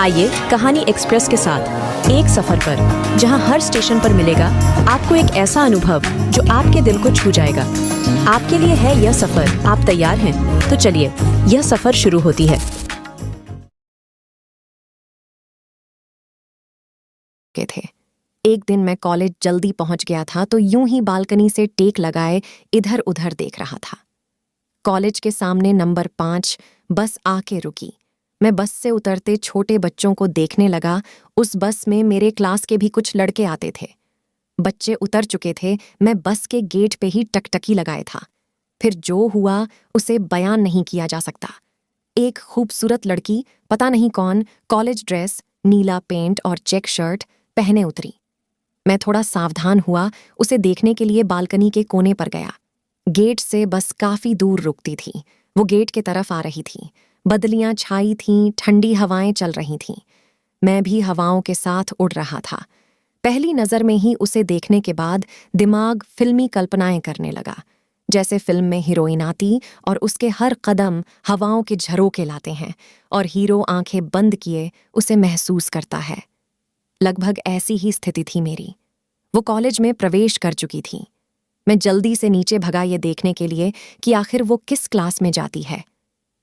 आइए कहानी एक्सप्रेस के साथ एक सफर पर, जहां हर स्टेशन पर मिलेगा आपको एक ऐसा अनुभव जो आपके दिल को छू जाएगा। आपके लिए है यह सफर, आप तैयार हैं? तो चलिए, यह सफर शुरू होती है। थे। एक दिन मैं कॉलेज जल्दी पहुंच गया था तो यूं ही बालकनी से टेक लगाए इधर उधर देख रहा था। कॉलेज के सामने नंबर 5 बस आके रुकी। मैं बस से उतरते छोटे बच्चों को देखने लगा। उस बस में मेरे क्लास के भी कुछ लड़के आते थे। बच्चे उतर चुके थे। मैं बस के गेट पे ही टकटकी लगाए था। फिर जो हुआ उसे बयान नहीं किया जा सकता। एक खूबसूरत लड़की, पता नहीं कौन, कॉलेज ड्रेस, नीला पेंट और चेक शर्ट पहने उतरी। मैं थोड़ा सावधान हुआ, उसे देखने के लिए बालकनी के कोने पर गया। गेट से बस काफी दूर रुकती थी। वो गेट के तरफ आ रही थी। बदलियां छाई थीं, ठंडी हवाएं चल रही थीं। मैं भी हवाओं के साथ उड़ रहा था। पहली नजर में ही उसे देखने के बाद दिमाग फिल्मी कल्पनाएं करने लगा, जैसे फिल्म में हीरोइन आती और उसके हर कदम हवाओं के झरोके लाते हैं और हीरो आंखें बंद किए उसे महसूस करता है। लगभग ऐसी ही स्थिति थी मेरी। वो कॉलेज में प्रवेश कर चुकी थी। मैं जल्दी से नीचे भगा ये देखने के लिए कि आखिर वो किस क्लास में जाती है।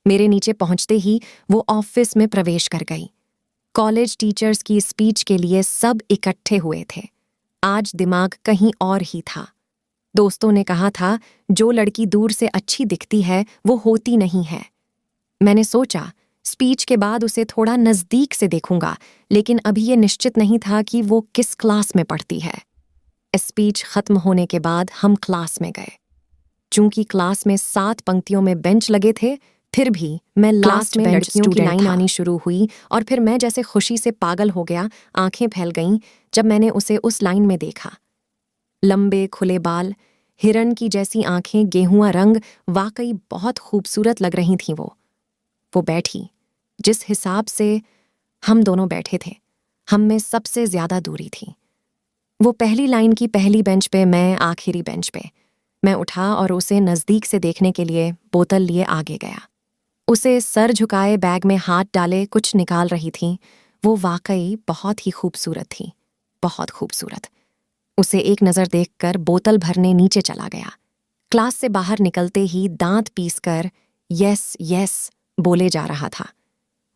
मेरे नीचे पहुंचते ही वो ऑफिस में प्रवेश कर गई। कॉलेज टीचर्स की स्पीच के लिए सब इकट्ठे हुए थे। आज दिमाग कहीं और ही था। दोस्तों ने कहा था, जो लड़की दूर से अच्छी दिखती है वो होती नहीं है। मैंने सोचा, स्पीच के बाद उसे थोड़ा नजदीक से देखूंगा, लेकिन अभी ये निश्चित नहीं था कि वो किस क्लास में पढ़ती है। स्पीच खत्म होने के बाद हम क्लास में गए। चूंकि क्लास में 7 पंक्तियों में बेंच लगे थे, फिर भी मैं लास्ट में लड़कियों की लाइन आनी शुरू हुई और फिर मैं जैसे खुशी से पागल हो गया। आंखें फैल गईं जब मैंने उसे उस लाइन में देखा। लंबे खुले बाल, हिरन की जैसी आंखें, गेहुआ रंग, वाकई बहुत खूबसूरत लग रही थीं वो बैठी जिस हिसाब से हम दोनों बैठे थे, हम में सबसे ज्यादा दूरी थी। वो पहली लाइन की पहली बेंच पे, मैं आखिरी बेंच पे। मैं उठा और उसे नजदीक से देखने के लिए बोतल लिए आगे गया। उसे सर झुकाए बैग में हाथ डाले कुछ निकाल रही थी। वो वाकई बहुत ही खूबसूरत थी, बहुत खूबसूरत। उसे एक नजर देखकर बोतल भरने नीचे चला गया। क्लास से बाहर निकलते ही दांत पीसकर यस यस बोले जा रहा था।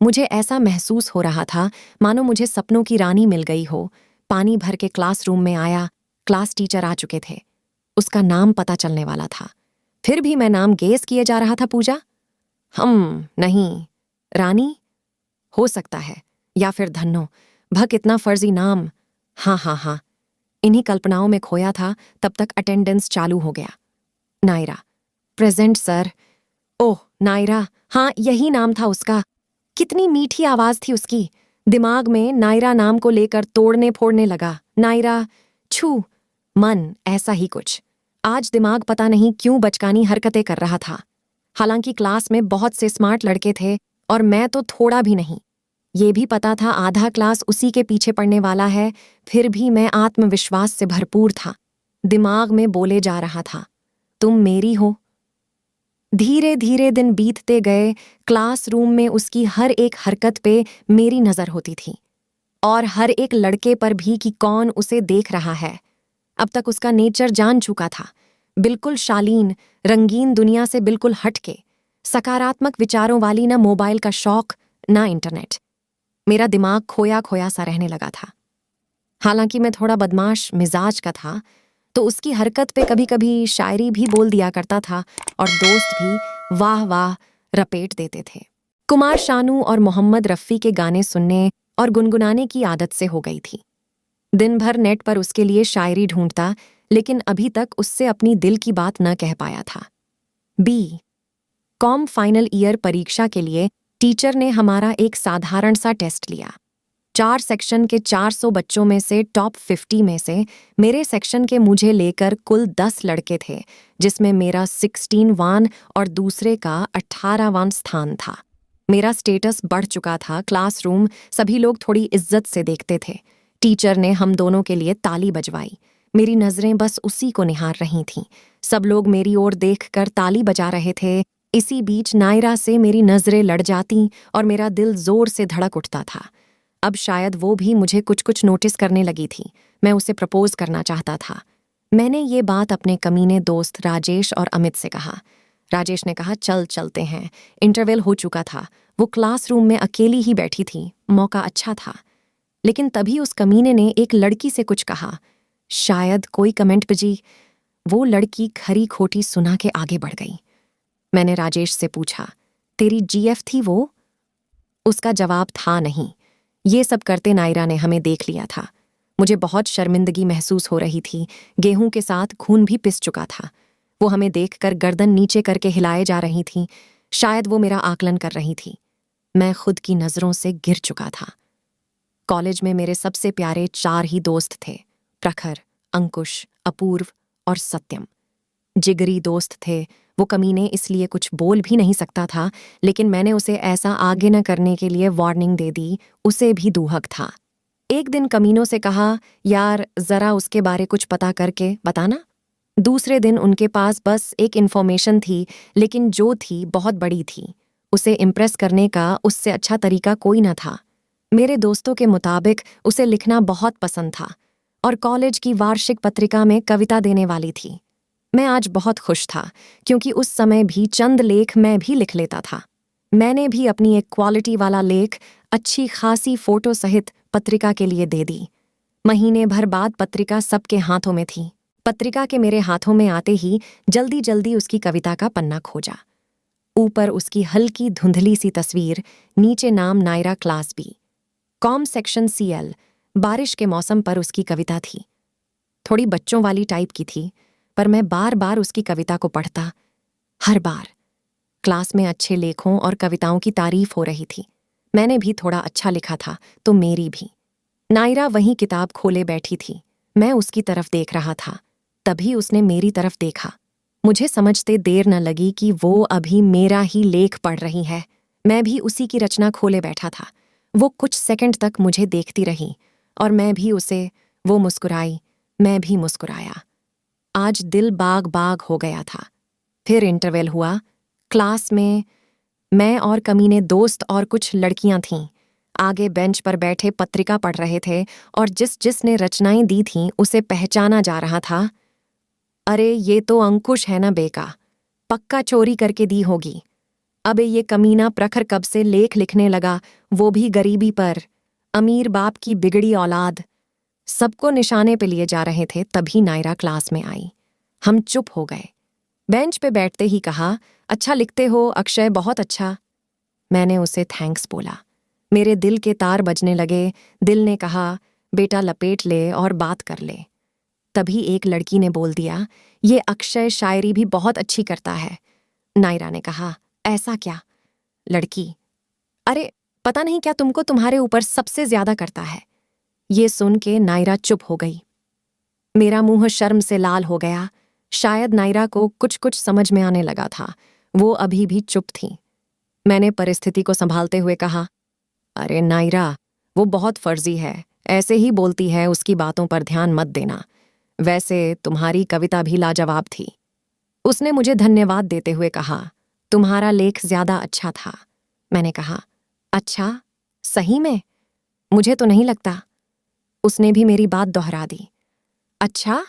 मुझे ऐसा महसूस हो रहा था मानो मुझे सपनों की रानी मिल गई हो। पानी भर के क्लासरूम में आया। क्लास टीचर आ चुके थे। उसका नाम पता चलने वाला था। फिर भी मैं नाम गेस किए जा रहा था। पूजा? नहीं। रानी? हो सकता है, या फिर धन्नो। कितना फर्जी नाम। हाँ, इन्हीं कल्पनाओं में खोया था। तब तक अटेंडेंस चालू हो गया। Naira. Present sir. Oh, Naira, हाँ यही नाम था उसका। कितनी मीठी आवाज थी उसकी। दिमाग में नायरा नाम को लेकर तोड़ने फोड़ने लगा। नायरा, छू, मन, ऐसा ही कुछ। आज दिमाग पता नहीं क्यों बचकानी हरकतें कर रहा था। हालांकि क्लास में बहुत से स्मार्ट लड़के थे और मैं तो थोड़ा भी नहीं। ये भी पता था आधा क्लास उसी के पीछे पड़ने वाला है। फिर भी मैं आत्मविश्वास से भरपूर था। दिमाग में बोले जा रहा था, तुम मेरी हो। धीरे धीरे दिन बीतते गए। क्लासरूम में उसकी हर एक हरकत पे मेरी नजर होती थी, और हर एक लड़के पर भी कि कौन उसे देख रहा है। अब तक उसका नेचर जान चुका था। बिल्कुल शालीन, रंगीन दुनिया से बिल्कुल हटके, सकारात्मक विचारों वाली, न मोबाइल का शौक न इंटरनेट। मेरा दिमाग खोया खोया सा रहने लगा था। हालांकि मैं थोड़ा बदमाश मिजाज का था, तो उसकी हरकत पे कभी कभी शायरी भी बोल दिया करता था और दोस्त भी वाह वाह रपेट देते थे। कुमार शानू और मोहम्मद रफ़ी के गाने सुनने और गुनगुनाने की आदत से हो गई थी। दिन भर नेट पर उसके लिए शायरी ढूंढता, लेकिन अभी तक उससे अपनी दिल की बात न कह पाया था। कॉम फाइनल ईयर परीक्षा के लिए टीचर ने हमारा एक साधारण सा टेस्ट लिया। 4 सेक्शन के 400 बच्चों में से टॉप 50 में से मेरे सेक्शन के मुझे लेकर कुल 10 लड़के थे, जिसमें मेरा 16वां और दूसरे का 18वां स्थान था। मेरा स्टेटस बढ़ चुका था। क्लासरूम सभी लोग थोड़ी इज्जत से देखते थे। टीचर ने हम दोनों के लिए ताली बजवाई। मेरी नजरें बस उसी को निहार रही थीं। सब लोग मेरी ओर देखकर ताली बजा रहे थे। इसी बीच नायरा से मेरी नजरें लड़ जाती और मेरा दिल जोर से धड़क उठता था। अब शायद वो भी मुझे कुछ कुछ नोटिस करने लगी थी। मैं उसे प्रपोज करना चाहता था। मैंने ये बात अपने कमीने दोस्त राजेश और अमित से कहा। राजेश ने कहा, चल चलते हैं। इंटरवल हो चुका था। वो क्लासरूम में अकेली ही बैठी थी। मौका अच्छा था। लेकिन तभी उस कमीने ने एक लड़की से कुछ कहा। शायद कोई कमेंट बजी। वो लड़की खरी खोटी सुना के आगे बढ़ गई। मैंने राजेश से पूछा, तेरी जीएफ थी वो? उसका जवाब था नहीं। ये सब करते नायरा ने हमें देख लिया था। मुझे बहुत शर्मिंदगी महसूस हो रही थी। गेहूं के साथ खून भी पिस चुका था। वो हमें देखकर गर्दन नीचे करके हिलाए जा रही थी। शायद वो मेरा आकलन कर रही थी। मैं खुद की नजरों से गिर चुका था। कॉलेज में मेरे सबसे प्यारे 4 ही दोस्त थे, प्रखर, अंकुश, अपूर्व और सत्यम। जिगरी दोस्त थे। वो कमीने इसलिए कुछ बोल भी नहीं सकता था, लेकिन मैंने उसे ऐसा आगे न करने के लिए वार्निंग दे दी। उसे भी दूहक था। एक दिन कमीनों से कहा, यार जरा उसके बारे कुछ पता करके बताना। दूसरे दिन उनके पास बस एक इन्फॉर्मेशन थी, लेकिन जो थी बहुत बड़ी थी। उसे इम्प्रेस करने का उससे अच्छा तरीका कोई न था। मेरे दोस्तों के मुताबिक उसे लिखना बहुत पसंद था और कॉलेज की वार्षिक पत्रिका में कविता देने वाली थी। मैं आज बहुत खुश था, क्योंकि उस समय भी चंद लेख मैं भी लिख लेता था। मैंने भी अपनी एक क्वालिटी वाला लेख अच्छी खासी फोटो सहित पत्रिका के लिए दे दी। महीने भर बाद पत्रिका सबके हाथों में थी। पत्रिका के मेरे हाथों में आते ही जल्दी जल्दी उसकी कविता का पन्ना खोजा। ऊपर उसकी हल्की धुंधली सी तस्वीर, नीचे नाम Naira class B, com section CL. बारिश के मौसम पर उसकी कविता थी। थोड़ी बच्चों वाली टाइप की थी, पर मैं बार बार उसकी कविता को पढ़ता। हर बार क्लास में अच्छे लेखों और कविताओं की तारीफ हो रही थी। मैंने भी थोड़ा अच्छा लिखा था, तो मेरी भी। नायरा वहीं किताब खोले बैठी थी। मैं उसकी तरफ देख रहा था। तभी उसने मेरी तरफ देखा। मुझे समझते देर न लगी कि वो अभी मेरा ही लेख पढ़ रही है। मैं भी उसी की रचना खोले बैठा था। वो कुछ सेकंड तक मुझे देखती रही और मैं भी उसे। वो मुस्कुराई, मैं भी मुस्कुराया। आज दिल बाग बाग हो गया था। फिर इंटरवल हुआ। क्लास में मैं और कमीने दोस्त और कुछ लड़कियां थीं। आगे बेंच पर बैठे पत्रिका पढ़ रहे थे और जिसने रचनाएं दी थीं उसे पहचाना जा रहा था। अरे ये तो अंकुश है ना बेका, पक्का चोरी करके दी होगी। अबे ये कमीना प्रखर कब से लेख लिखने लगा, वो भी गरीबी पर। अमीर बाप की बिगड़ी औलाद। सबको निशाने पे लिए जा रहे थे, तभी नायरा क्लास में आई। हम चुप हो गए। बेंच पे बैठते ही कहा, अच्छा लिखते हो अक्षय, बहुत अच्छा। मैंने उसे थैंक्स बोला। मेरे दिल के तार बजने लगे। दिल ने कहा, बेटा लपेट ले और बात कर ले। तभी एक लड़की ने बोल दिया, ये अक्षय शायरी भी बहुत अच्छी करता है। नायरा ने कहा, ऐसा क्या? लड़की, अरे पता नहीं क्या तुमको तुम्हारे ऊपर सबसे ज्यादा करता है। ये सुन के नायरा चुप हो गई। मेरा मुंह शर्म से लाल हो गया। शायद नायरा को कुछ कुछ समझ में आने लगा था। वो अभी भी चुप थी। मैंने परिस्थिति को संभालते हुए कहा, अरे नायरा, वो बहुत फर्जी है, ऐसे ही बोलती है, उसकी बातों पर ध्यान मत देना। वैसे तुम्हारी कविता भी लाजवाब थी। उसने मुझे धन्यवाद देते हुए कहा, तुम्हारा लेख ज्यादा अच्छा था। मैंने कहा, अच्छा, सही में? मुझे तो नहीं लगता। उसने भी मेरी बात दोहरा दी, अच्छा,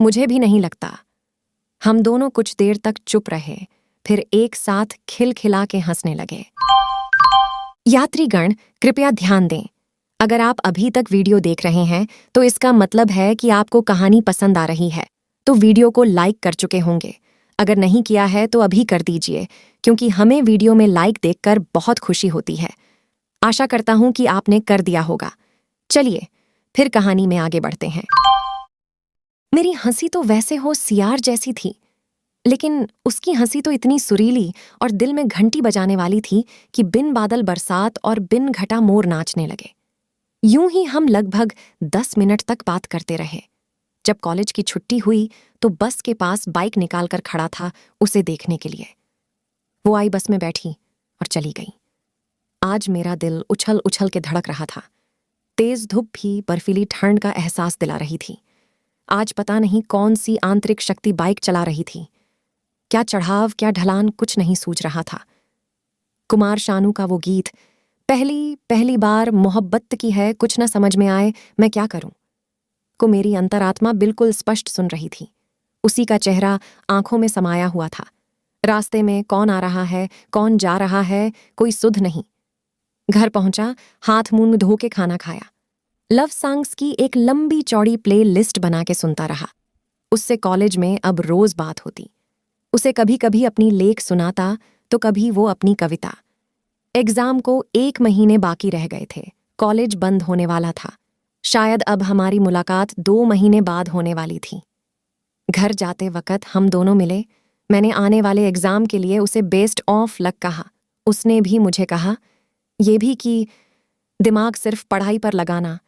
मुझे भी नहीं लगता। हम दोनों कुछ देर तक चुप रहे, फिर एक साथ खिलखिला के हंसने लगे। यात्रीगण कृपया ध्यान दें, अगर आप अभी तक वीडियो देख रहे हैं तो इसका मतलब है कि आपको कहानी पसंद आ रही है, तो वीडियो को लाइक कर चुके होंगे। अगर नहीं किया है तो अभी कर दीजिए, क्योंकि हमें वीडियो में लाइक देखकर बहुत खुशी होती है। आशा करता हूं कि आपने कर दिया होगा। चलिए फिर कहानी में आगे बढ़ते हैं। मेरी हंसी तो वैसे हो सियार जैसी थी, लेकिन उसकी हंसी तो इतनी सुरीली और दिल में घंटी बजाने वाली थी कि बिन बादल बरसात और बिन घटा मोर नाचने लगे। यूं ही हम लगभग 10 मिनट तक बात करते रहे। जब कॉलेज की छुट्टी हुई तो बस के पास बाइक निकालकर खड़ा था उसे देखने के लिए। वो आई, बस में बैठी और चली गई। आज मेरा दिल उछल उछल के धड़क रहा था। तेज धूप भी बर्फीली ठंड का एहसास दिला रही थी। आज पता नहीं कौन सी आंतरिक शक्ति बाइक चला रही थी। क्या चढ़ाव, क्या ढलान, कुछ नहीं सूझ रहा था। कुमार शानू का वो गीत, पहली बार मोहब्बत की है, कुछ न समझ में आए मैं क्या करूं को मेरी अंतरात्मा बिल्कुल स्पष्ट सुन रही थी। उसी का चेहरा आंखों में समाया हुआ था। रास्ते में कौन आ रहा है, कौन जा रहा है, कोई सुध नहीं। घर पहुंचा, हाथ मुंह धो के खाना खाया। लव सॉन्ग्स की एक लंबी चौड़ी प्ले लिस्ट बना के सुनता रहा। उससे कॉलेज में अब रोज बात होती। उसे कभी कभी अपनी लेख सुनाता तो कभी वो अपनी कविता। एग्जाम को 1 महीने बाकी रह गए थे। कॉलेज बंद होने वाला था। शायद अब हमारी मुलाकात 2 महीने बाद होने वाली थी। घर जाते वक्त हम दोनों मिले। मैंने आने वाले एग्जाम के लिए उसे बेस्ट ऑफ लक कहा। उसने भी मुझे कहा ये भी कि दिमाग सिर्फ पढ़ाई पर लगाना,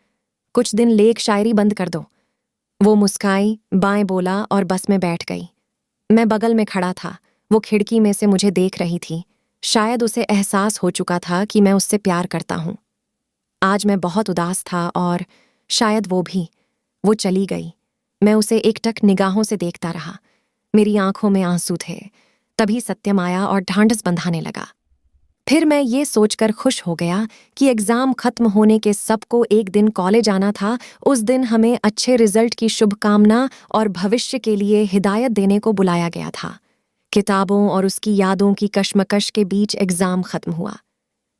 कुछ दिन लेख शायरी बंद कर दो। वो मुस्काई, बाएं बोला और बस में बैठ गई। मैं बगल में खड़ा था। वो खिड़की में से मुझे देख रही थी। शायद उसे एहसास हो चुका था कि मैं उससे प्यार करता हूं। आज मैं बहुत उदास था और शायद वो भी। वो चली गई। मैं उसे एकटक निगाहों से देखता रहा। मेरी आंखों में आंसू थे। तभी सत्यम आया और ढांढस बंधाने लगा। फिर मैं ये सोचकर खुश हो गया कि एग्जाम खत्म होने के सबको एक दिन कॉलेज आना था। उस दिन हमें अच्छे रिजल्ट की शुभकामना और भविष्य के लिए हिदायत देने को बुलाया गया था। किताबों और उसकी यादों की कश्मकश के बीच एग्जाम खत्म हुआ।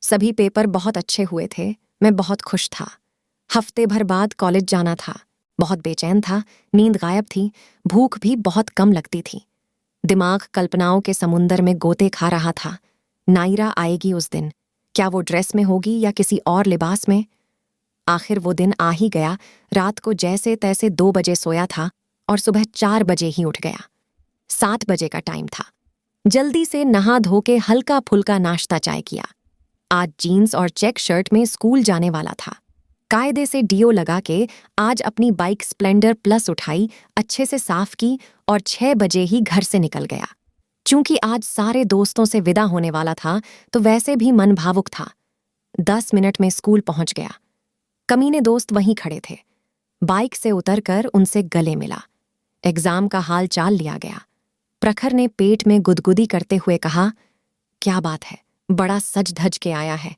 सभी पेपर बहुत अच्छे हुए थे। मैं बहुत खुश था। हफ्ते भर बाद कॉलेज जाना था। बहुत बेचैन था, नींद गायब थी, भूख भी बहुत कम लगती थी। दिमाग कल्पनाओं के समुंदर में गोते खा रहा था। नायरा आएगी उस दिन। क्या वो ड्रेस में होगी या किसी और लिबास में? आखिर वो दिन आ ही गया। रात को जैसे तैसे 2 बजे सोया था और सुबह 4 बजे ही उठ गया। 7 बजे का टाइम था। जल्दी से नहा धो के हल्का फुल्का नाश्ता चाय किया। आज जीन्स और चेक शर्ट में स्कूल जाने वाला था। कायदे से डीओ लगा के आज अपनी बाइक स्प्लेंडर प्लस उठाई, अच्छे से साफ की और 6 बजे ही घर से निकल गया। चूंकि आज सारे दोस्तों से विदा होने वाला था तो वैसे भी मन भावुक था। 10 मिनट में स्कूल पहुंच गया। कमीने दोस्त वहीं खड़े थे। बाइक से उतरकर उनसे गले मिला। एग्जाम का हाल चाल लिया गया। प्रखर ने पेट में गुदगुदी करते हुए कहा, क्या बात है, बड़ा सज धज के आया है।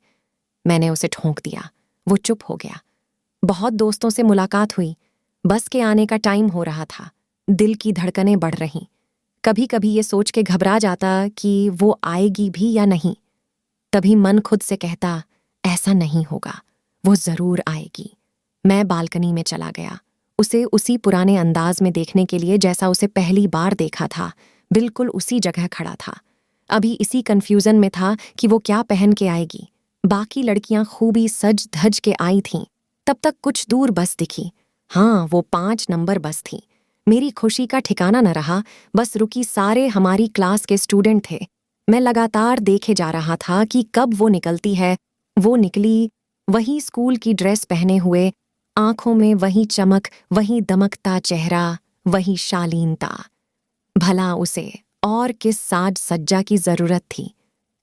मैंने उसे ठोंक दिया। वो चुप हो गया। बहुत दोस्तों से मुलाकात हुई। बस के आने का टाइम हो रहा था। दिल की धड़कनें बढ़ रहीं। कभी कभी ये सोच के घबरा जाता कि वो आएगी भी या नहीं। तभी मन खुद से कहता, ऐसा नहीं होगा, वो जरूर आएगी। मैं बालकनी में चला गया, उसे उसी पुराने अंदाज में देखने के लिए जैसा उसे पहली बार देखा था। बिल्कुल उसी जगह खड़ा था। अभी इसी कंफ्यूजन में था कि वो क्या पहन के आएगी। बाकी लड़कियां खूबी सज धज के आई थीं। तब तक कुछ दूर बस दिखी। हाँ, वो 5 नंबर बस थी। मेरी खुशी का ठिकाना न रहा। बस रुकी, सारे हमारी क्लास के स्टूडेंट थे। मैं लगातार देखे जा रहा था कि कब वो निकलती है। वो निकली, वही स्कूल की ड्रेस पहने हुए, आंखों में वही चमक, वही दमकता चेहरा, वही शालीनता। भला उसे और किस साज सज्जा की जरूरत थी?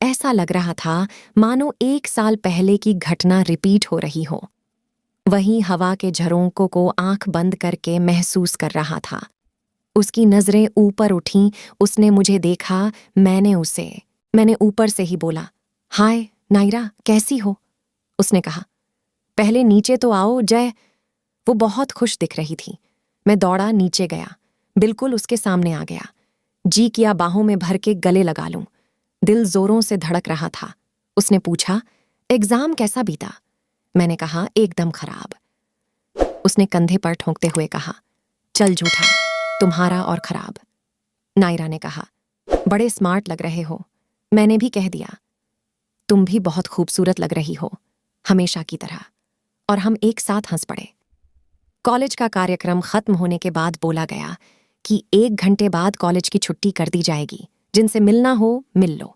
ऐसा लग रहा था मानो 1 साल पहले की घटना रिपीट हो रही हो। वही हवा के झरोंकों को आंख बंद करके महसूस कर रहा था। उसकी नजरें ऊपर उठीं। उसने मुझे देखा, मैंने ऊपर से ही बोला, हाय नायरा, कैसी हो? उसने कहा, पहले नीचे तो आओ जय। वो बहुत खुश दिख रही थी। मैं दौड़ा नीचे गया, बिल्कुल उसके सामने आ गया। जी किया बाहों में भर के गले लगा लूं। दिल जोरों से धड़क रहा था। उसने पूछा, एग्जाम कैसा बीता? मैंने कहा, एकदम खराब। उसने कंधे पर ठोंकते हुए कहा, चल झूठा, तुम्हारा और खराब। नायरा ने कहा, बड़े स्मार्ट लग रहे हो। मैंने भी कह दिया, तुम भी बहुत खूबसूरत लग रही हो, हमेशा की तरह। और हम एक साथ हंस पड़े। कॉलेज का कार्यक्रम खत्म होने के बाद बोला गया कि 1 घंटे बाद कॉलेज की छुट्टी कर दी जाएगी। जिनसे मिलना हो मिल लो।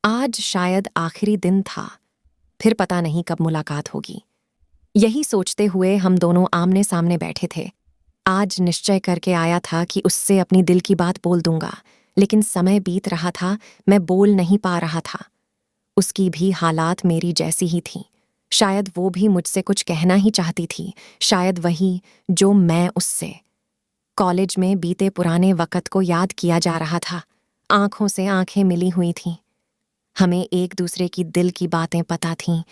आज शायद आखिरी दिन था। फिर पता नहीं कब मुलाकात होगी। यही सोचते हुए हम दोनों आमने सामने बैठे थे। आज निश्चय करके आया था कि उससे अपनी दिल की बात बोल दूंगा, लेकिन समय बीत रहा था, मैं बोल नहीं पा रहा था। उसकी भी हालात मेरी जैसी ही थी। शायद वो भी मुझसे कुछ कहना ही चाहती थी, शायद वही जो मैं उससे। कॉलेज में बीते पुराने वक़्त को याद किया जा रहा था। आंखों से आंखें मिली हुई थीं। हमें एक दूसरे की दिल की बातें पता थीं,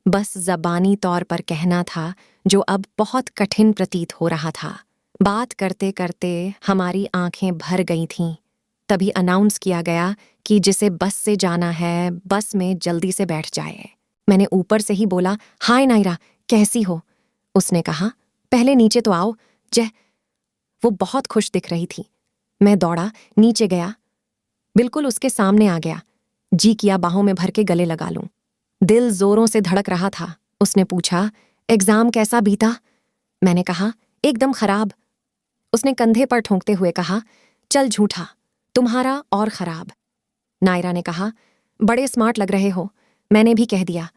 बस ज़बानी तौर पर कहना था, जो अब बहुत कठिन प्रतीत हो रहा था। बात करते करते हमारी आंखें भर गई थीं। तभी अनाउंस किया गया कि जिसे बस से जाना है, बस में जल्दी से बैठ जाए। मैंने ऊपर से ही बोला, हाय नायरा, कैसी हो? उसने कहा, पहले नीचे तो आओ। वो बहुत खुश दिख रही थी। मैं दौड़ा, नीचे गया, बिल्कुल उसके सामने आ गया। जी किया बाहों में भर के गले लगा लूं। दिल जोरों से धड़क रहा था। उसने पूछा, एग्जाम कैसा बीता? मैंने कहा, एकदम खराब। उसने कंधे पर ठोंकते हुए कहा, चल झूठा, तुम्हारा और खराब। नायरा ने कहा, बड़े स्मार्ट लग रहे हो। मैंने भी कह दिया,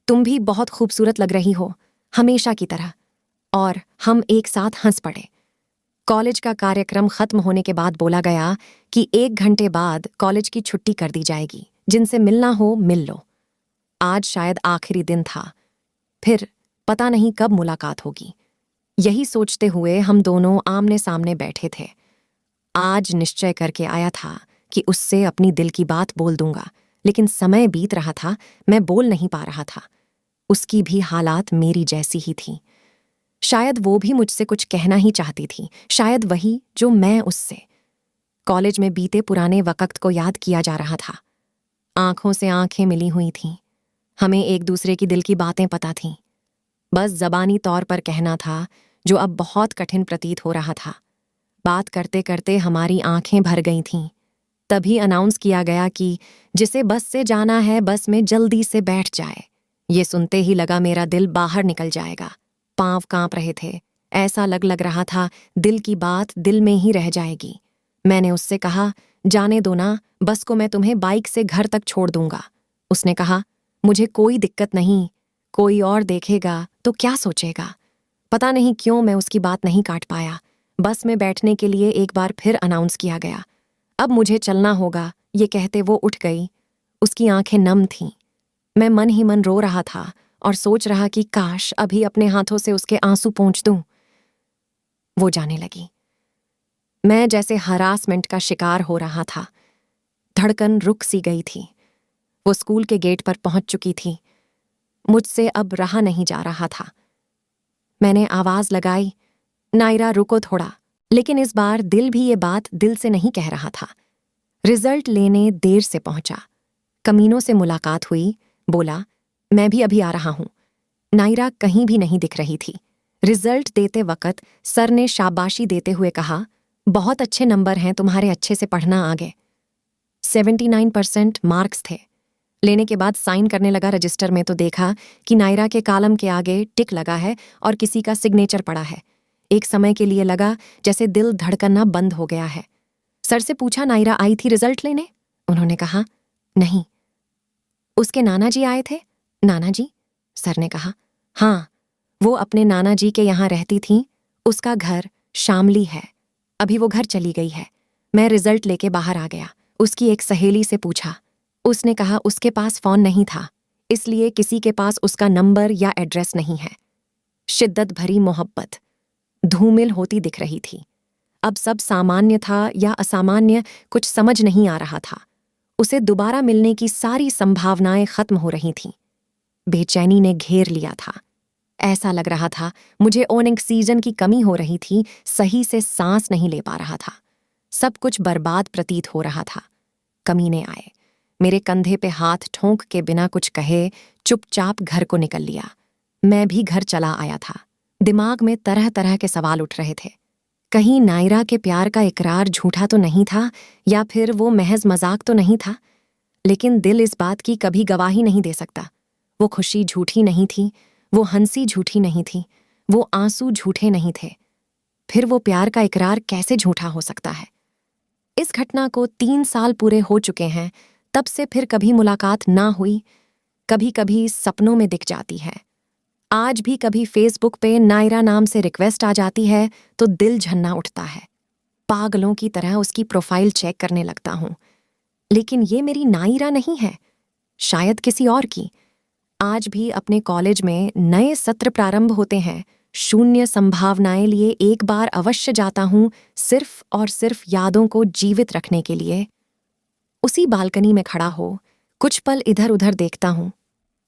तुम भी बहुत खूबसूरत लग रही हो, हमेशा की तरह। और हम एक साथ हंस पड़े। कॉलेज का कार्यक्रम खत्म होने के बाद बोला गया कि 1 घंटे बाद कॉलेज की छुट्टी कर दी जाएगी। जिनसे मिलना हो मिल लो। आज शायद आखिरी दिन था, फिर पता नहीं कब मुलाकात होगी। यही सोचते हुए हम दोनों आमने सामने बैठे थे। आज निश्चय करके आया था कि उससे अपनी दिल की बात बोल दूंगा, लेकिन समय बीत रहा था, मैं बोल नहीं पा रहा था। उसकी भी हालात मेरी जैसी ही थी। शायद वो भी मुझसे कुछ कहना ही चाहती थी, शायद वही जो मैं उससे। कॉलेज में बीते पुराने वक्त को याद किया जा रहा था। आंखों से आंखें मिली हुई थीं। हमें एक दूसरे की दिल की बातें पता थीं। बस ज़बानी तौर पर कहना था, जो अब बहुत कठिन प्रतीत हो रहा था। बात करते करते हमारी आंखें भर गई थीं। तभी अनाउंस किया गया कि जिसे बस से जाना है, बस में जल्दी से बैठ जाए। ये सुनते ही लगा मेरा दिल बाहर निकल जाएगा। पांव कांप रहे थे। ऐसा लग रहा था दिल की बात दिल में ही रह जाएगी। मैंने उससे कहा, जाने दो ना, बस को मैं तुम्हें बाइक से घर तक छोड़ दूंगा। उसने कहा, मुझे कोई दिक्कत नहीं, कोई और देखेगा तो क्या सोचेगा। पता नहीं क्यों मैं उसकी बात नहीं काट पाया। बस में बैठने के लिए एक बार फिर अनाउंस किया गया। अब मुझे चलना होगा, ये कहते वो उठ गई। उसकी आंखें नम थीं। मैं मन ही मन रो रहा था और सोच रहा कि काश अभी अपने हाथों से उसके आंसू पोंछ दूं। वो जाने लगी। मैं जैसे हरासमेंट का शिकार हो रहा था। धड़कन रुक सी गई थी। वो स्कूल के गेट पर पहुंच चुकी थी। मुझसे अब रहा नहीं जा रहा था। मैंने आवाज लगाई, नायरा रुको थोड़ा। लेकिन इस बार दिल भी ये बात दिल से नहीं कह रहा था। रिजल्ट लेने देर से पहुंचा। कमीनों से मुलाकात हुई। बोला, मैं भी अभी आ रहा हूं। नायरा कहीं भी नहीं दिख रही थी। रिजल्ट देते वक्त सर ने शाबाशी देते हुए कहा, बहुत अच्छे नंबर हैं तुम्हारे, अच्छे से पढ़ना आगे। 79% मार्क्स थे। लेने के बाद साइन करने लगा रजिस्टर में तो देखा कि नायरा के कॉलम के आगे टिक लगा है और किसी का सिग्नेचर पड़ा है। एक समय के लिए लगा जैसे दिल धड़कना बंद हो गया है। सर से पूछा, नायरा आई थी रिजल्ट लेने? उन्होंने कहा, नहीं। उसके नाना जी आए थे? नाना जी? सर ने कहा, हाँ, वो अपने नाना जी के यहाँ रहती थी। उसका घर शामली है। अभी वो घर चली गई है। मैं रिजल्ट लेके बाहर आ गया। उसकी एक सहेली से पूछा। उसने कहा उसके पास फोन नहीं था, इसलिए किसी के पास उसका नंबर या एड्रेस नहीं है। शिद्दत भरी मोहब्बत धूमिल होती दिख रही थी। अब सब सामान्य था या असामान्य, कुछ समझ नहीं आ रहा था। उसे दोबारा मिलने की सारी संभावनाएं खत्म हो रही थीं। बेचैनी ने घेर लिया था। ऐसा लग रहा था मुझे ऑक्सीजन की कमी हो रही थी, सही से सांस नहीं ले पा रहा था। सब कुछ बर्बाद प्रतीत हो रहा था। कमीने आए, मेरे कंधे पे हाथ ठोंक के बिना कुछ कहे चुपचाप घर को निकल लिया। मैं भी घर चला आया था। दिमाग में तरह तरह के सवाल उठ रहे थे। कहीं नायरा के प्यार का इकरार झूठा तो नहीं था, या फिर वो महज मजाक तो नहीं था। लेकिन दिल इस बात की कभी गवाही नहीं दे सकता। वो खुशी झूठी नहीं थी, वो हंसी झूठी नहीं थी, वो आंसू झूठे नहीं थे। फिर वो प्यार का इकरार कैसे झूठा हो सकता है? इस घटना को 3 साल पूरे हो चुके हैं। तब से फिर कभी मुलाकात ना हुई। कभी कभी सपनों में दिख जाती है। आज भी कभी फेसबुक पे नायरा नाम से रिक्वेस्ट आ जाती है तो दिल झन्ना उठता है। पागलों की तरह उसकी प्रोफाइल चेक करने लगता हूं। लेकिन ये मेरी नायरा नहीं है, शायद किसी और की। आज भी अपने कॉलेज में नए सत्र प्रारंभ होते हैं। शून्य संभावनाएं लिए एक बार अवश्य जाता हूं, सिर्फ और सिर्फ यादों को जीवित रखने के लिए। उसी बालकनी में खड़ा हो, कुछ पल इधर उधर देखता हूं।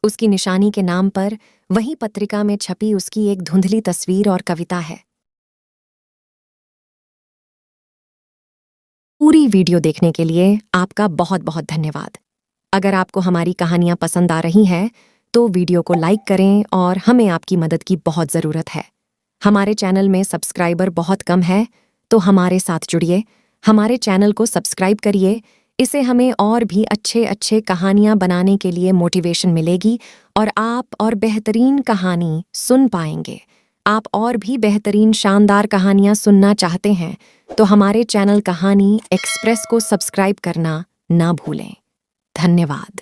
उसकी निशानी के नाम पर वही पत्रिका में छपी उसकी एक धुंधली तस्वीर और कविता है। पूरी वीडियो देखने के लिए आपका बहुत बहुत धन्यवाद। अगर आपको हमारी कहानियां पसंद आ रही हैं तो वीडियो को लाइक करें और हमें आपकी मदद की बहुत ज़रूरत है। हमारे चैनल में सब्सक्राइबर बहुत कम है, तो हमारे साथ जुड़िए, हमारे चैनल को सब्सक्राइब करिए। इससे हमें और भी अच्छे अच्छे कहानियां बनाने के लिए मोटिवेशन मिलेगी और आप और बेहतरीन कहानी सुन पाएंगे। आप और भी बेहतरीन शानदार कहानियां सुनना चाहते हैं तो हमारे चैनल कहानी एक्सप्रेस को सब्सक्राइब करना ना भूलें। धन्यवाद।